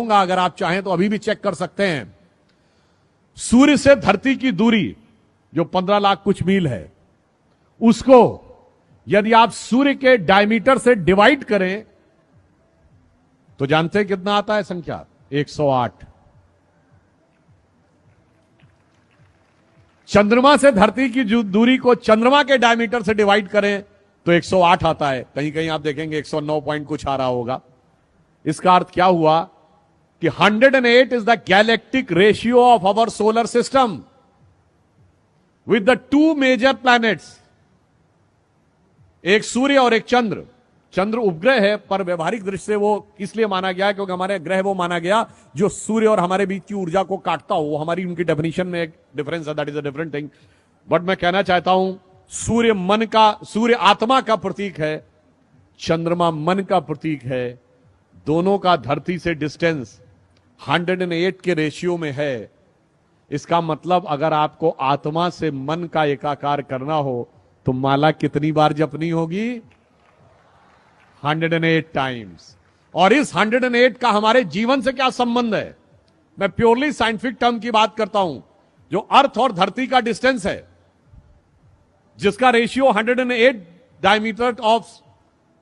अगर आप चाहें तो अभी भी चेक कर सकते हैं। सूर्य से धरती की दूरी जो 15 लाख कुछ मील है, उसको यदि आप सूर्य के डायमीटर से डिवाइड करें तो जानते हैं कितना आता है संख्या? 108। चंद्रमा से धरती की दूरी को चंद्रमा के डायमीटर से डिवाइड करें तो 108 आता है। कहीं कहीं आप देखेंगे 109 पॉइंट कुछ आ रहा होगा। इसका अर्थ क्या हुआ कि 108 is the galactic ratio of our solar system with the two major planets, एक सूर्य और एक चंद्र। चंद्र उपग्रह है, पर व्यवहारिक दृष्टि से वो इसलिए माना गया क्योंकि हमारे ग्रह वो माना गया जो सूर्य और हमारे बीच की ऊर्जा को काटता हो। वो हमारी उनकी डेफिनेशन में एक डिफरेंस है, that is a different thing. But मैं कहना चाहता हूं, सूर्य आत्मा का प्रतीक है, चंद्रमा मन का प्रतीक है। दोनों का धरती से डिस्टेंस 108 के रेशियो में है। इसका मतलब अगर आपको आत्मा से मन का एकाकार करना हो तो माला कितनी बार जपनी होगी? 108 टाइम्स। और इस 108 का हमारे जीवन से क्या संबंध है? मैं प्योरली साइंटिफिक टर्म की बात करता हूं। जो अर्थ और धरती का डिस्टेंस है, जिसका रेशियो 108 डायमीटर ऑफ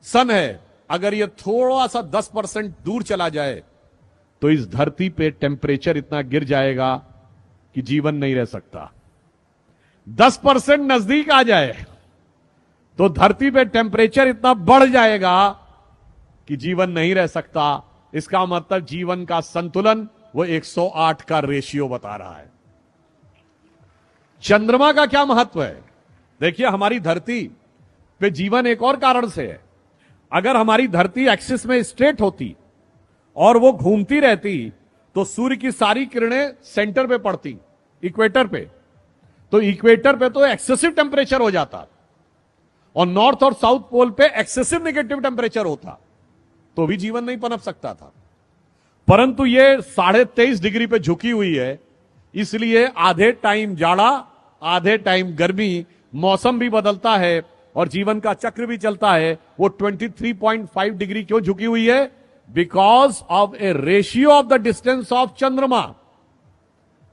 सन है, अगर यह थोड़ा सा 10% दूर चला जाए तो इस धरती पे टेम्परेचर इतना गिर जाएगा कि जीवन नहीं रह सकता। 10% नजदीक आ जाए तो धरती पे टेम्परेचर इतना बढ़ जाएगा कि जीवन नहीं रह सकता। इसका मतलब जीवन का संतुलन वो 108 का रेशियो बता रहा है। चंद्रमा का क्या महत्व है? देखिए, हमारी धरती पे जीवन एक और कारण से है। अगर हमारी धरती एक्सिस में स्ट्रेट होती और वो घूमती रहती तो सूर्य की सारी किरणें सेंटर पे पड़ती, इक्वेटर पे। तो इक्वेटर पे तो एक्सेसिव टेम्परेचर हो जाता और नॉर्थ और साउथ पोल पे एक्सेसिव नेगेटिव टेम्परेचर होता, तो भी जीवन नहीं पनप सकता था। परंतु ये 23.5 डिग्री पे झुकी हुई है, इसलिए आधे टाइम जाड़ा, आधे टाइम गर्मी, मौसम भी बदलता है और जीवन का चक्र भी चलता है। वो 23.5 डिग्री क्यों झुकी हुई है? Because of A ratio of the distance of चंद्रमा।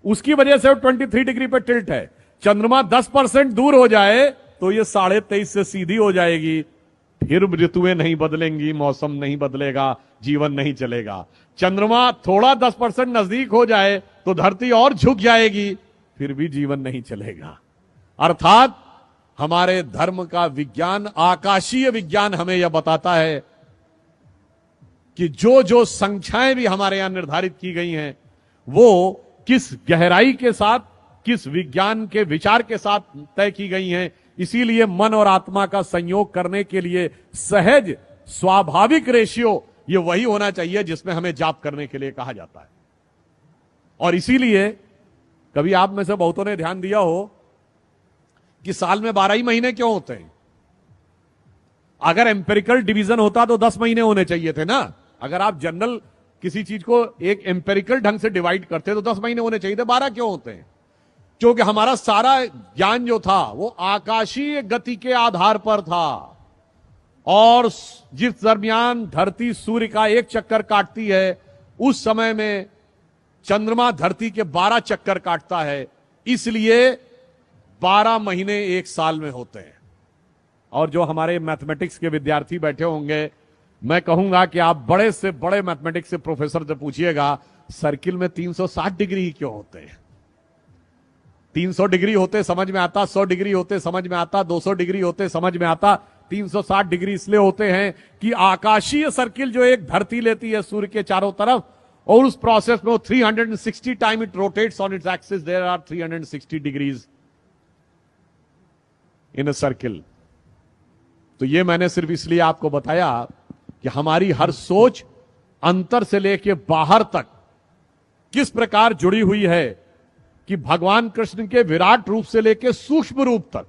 उसकी वजह से वो 23 डिग्री पे टिल्ट है। चंद्रमा 10% दूर हो जाए तो ये 23.5 से सीधी हो जाएगी। फिर ऋतुएं नहीं बदलेंगी, मौसम नहीं बदलेगा, जीवन नहीं चलेगा। चंद्रमा थोड़ा 10% नजदीक हो जाए तो धरती और झुक जाएगी, फिर भी जीवन नहीं चलेगा। अर्थात हमारे धर्म का विज्ञान, आकाशीय विज्ञान हमें यह बताता है कि जो जो संख्याएं भी हमारे यहां निर्धारित की गई हैं, वो किस गहराई के साथ, किस विज्ञान के विचार के साथ तय की गई हैं। इसीलिए मन और आत्मा का संयोग करने के लिए सहज स्वाभाविक रेशियो ये वही होना चाहिए जिसमें हमें जाप करने के लिए कहा जाता है। और इसीलिए कभी आप में से बहुतों ने ध्यान दिया हो कि साल में 12 ही महीने क्यों होते हैं? अगर एम्पेरिकल डिवीजन होता तो 10 महीने होने चाहिए थे ना। अगर आप जनरल किसी चीज को एक एम्पेरिकल ढंग से डिवाइड करते तो 10 महीने होने चाहिए थे। 12 क्यों होते हैं? क्योंकि हमारा सारा ज्ञान जो था वो आकाशीय गति के आधार पर था। और जिस दरमियान धरती सूर्य का एक चक्कर काटती है, उस समय में चंद्रमा धरती के 12 चक्कर काटता है। इसलिए 12 महीने एक साल में होते हैं। और जो हमारे मैथमेटिक्स के विद्यार्थी बैठे होंगे, मैं कहूंगा कि आप बड़े से बड़े मैथमेटिक्स के प्रोफेसर से पूछिएगा, सर्किल में 360 डिग्री ही क्यों होते हैं? 300 डिग्री होते समझ में आता, 100 डिग्री होते समझ में आता, 200 डिग्री होते समझ में आता। 360 डिग्री इसलिए होते हैं कि आकाशीय सर्किल जो एक धरती लेती है सूर्य के चारों तरफ, और उस प्रोसेस में वो 360 time it rotates on its axis, there are 360 degrees in a circle. तो ये मैंने सिर्फ इसलिए आपको बताया कि हमारी हर सोच अंतर से लेके बाहर तक किस प्रकार जुड़ी हुई है कि भगवान कृष्ण के विराट रूप से लेके सूक्ष्म रूप तक।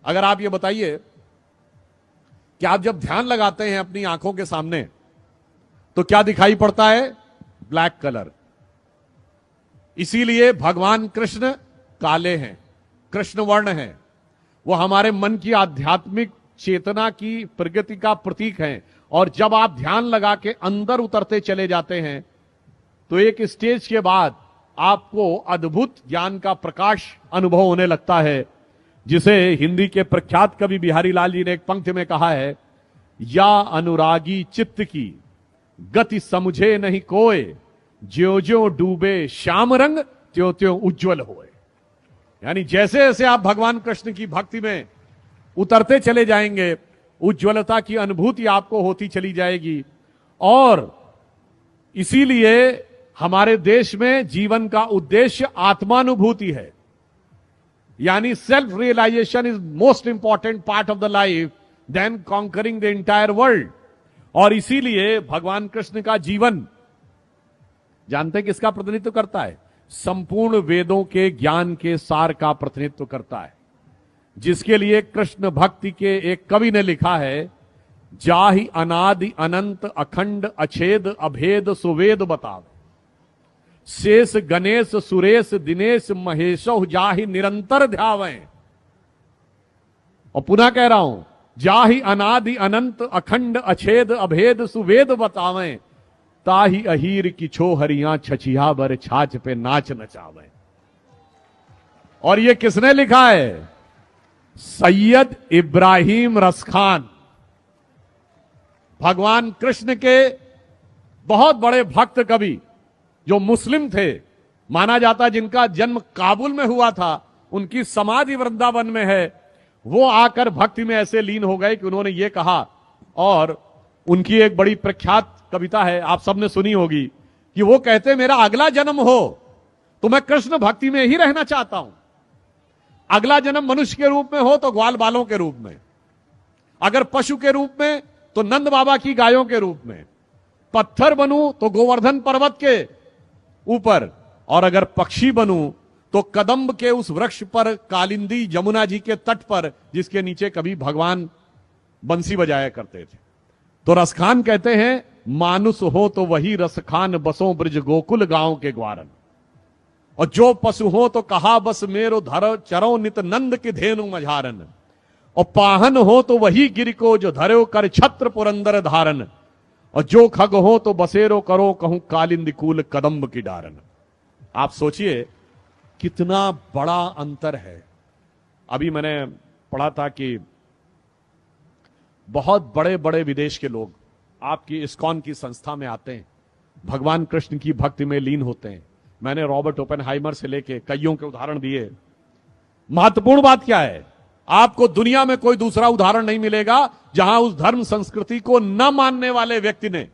अगर आप ये बताइए कि आप जब ध्यान लगाते हैं अपनी आंखों के सामने तो क्या दिखाई पड़ता है? Black colour. इसीलिए भगवान कृष्ण काले हैं, कृष्ण वर्ण हैं। वो हमारे मन की आध्यात्मिक चेतना की प्रगति का प्रतीक हैं और जब आप ध्यान लगा के अंदर उतरते चले जाते हैं तो एक स्टेज के बाद आपको अद्भुत ज्ञान का प्रकाश अनुभव होने लगता है, जिसे हिंदी के प्रख्यात कवि बिहारी लाल जी ने एक पंक्ति में कहा है, या अनुरागी चित्त की गति समझे नहीं कोय, ज्यो ज्यो डूबे श्याम रंग त्यों त्यों उज्जवल होए। यानी जैसे जैसे आप भगवान कृष्ण की भक्ति में उतरते चले जाएंगे, उज्ज्वलता की अनुभूति आपको होती चली जाएगी। और इसीलिए हमारे देश में जीवन का उद्देश्य आत्मानुभूति है, यानी self realization is most important part of the life then conquering the entire world. और इसीलिए भगवान कृष्ण का जीवन जानते हैं किसका प्रतिनिधित्व करता है? संपूर्ण वेदों के ज्ञान के सार का प्रतिनिधित्व करता है, जिसके लिए कृष्ण भक्ति के एक कवि ने लिखा है, जाहि अनादि अनंत अखंड अछेद अभेद सुवेद बतावे, शेष गणेश सुरेश दिनेश महेशो जाहि निरंतर ध्यावें। और पुनः कह रहा हूं, जाहि अनादि अनंत अखंड अछेद अभेद सुवेद बतावें, ताहि अहीर की छो हरियां छछिया बर छाछ पे नाच नचावें। और ये किसने लिखा है? सैयद इब्राहिम रसखान, भगवान कृष्ण के बहुत बड़े भक्त कवि, जो मुस्लिम थे, माना जाता जिनका जन्म काबुल में हुआ था, उनकी समाधि वृंदावन में है। वो आकर भक्ति में ऐसे लीन हो गए कि उन्होंने ये कहा, और उनकी एक बड़ी प्रख्यात कविता है, आप सबने सुनी होगी, कि वो कहते मेरा अगला जन्म हो तो मैं कृष्ण भक्ति में ही रहना चाहता हूं। अगला जन्म मनुष्य के रूप में हो तो ग्वाल बालों के रूप में, अगर पशु के रूप में तो नंद बाबा की गायों के रूप में, पत्थर बनूं तो गोवर्धन पर्वत के ऊपर, और अगर पक्षी बनूं तो कदम्ब के उस वृक्ष पर, कालिंदी यमुना जी के तट पर, जिसके नीचे कभी भगवान बंसी बजाया करते थे। तो रसखान कहते हैं, मानुष हो तो वही रसखान बसों ब्रज गोकुल गांव के ग्वारन, और जो पशु हो तो कहा बस मेरो धरो चरो नित नंद की धेनु मझारन, और पाहन हो तो वही गिर को जो धरो कर छत्र पुरंदर धारन, और जो खग हो तो बसेरो करो कहूं कालिंदी कूल कदम्ब की डारन। आप सोचिए कितना बड़ा अंतर है। अभी मैंने पढ़ा था कि बहुत बड़े बड़े विदेश के लोग आपकी इस्कॉन की संस्था में आते हैं, भगवान कृष्ण की भक्ति में लीन होते हैं। मैंने रॉबर्ट ओपेनहाइमर से लेके कईयों के उदाहरण दिए। महत्वपूर्ण बात क्या है? आपको दुनिया में कोई दूसरा उदाहरण नहीं मिलेगा जहां उस धर्म संस्कृति को न मानने वाले व्यक्ति ने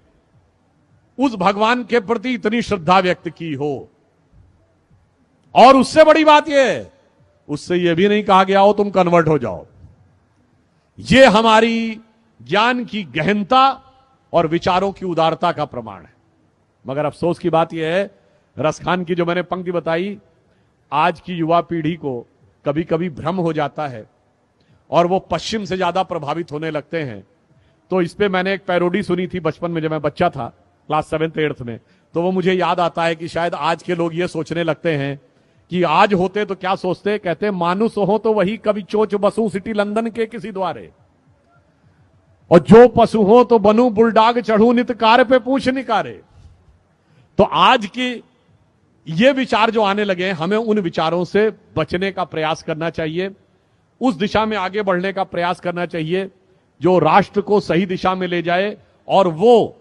उस भगवान के प्रति इतनी श्रद्धा व्यक्त की हो। और उससे बड़ी बात यह है, उससे यह भी नहीं कहा गया हो तुम कन्वर्ट हो जाओ। यह हमारी ज्ञान की गहनता और विचारों की उदारता का प्रमाण है। मगर अफसोस की बात यह है, रसखान की जो मैंने पंक्ति बताई, आज की युवा पीढ़ी को कभी कभी भ्रम हो जाता है और वो पश्चिम से ज्यादा प्रभावित होने लगते हैं। तो इस पे मैंने एक पैरोडी सुनी थी बचपन में, जब मैं बच्चा था, क्लास 7th 8th में। तो वो मुझे याद आता है कि शायद आज के लोग ये सोचने लगते हैं कि आज होते तो क्या सोचते, कहते मानुष हो तो वही कभी चोच बसू सिटी लंदन के किसी द्वारे, और जो पशु हो तो बनू बुलडाग चढ़ू नित कार पे पूछ निकारे। तो आज की ये विचार जो आने लगे, हमें उन विचारों से बचने का प्रयास करना चाहिए, उस दिशा में आगे बढ़ने का प्रयास करना चाहिए जो राष्ट्र को सही दिशा में ले जाए। और वो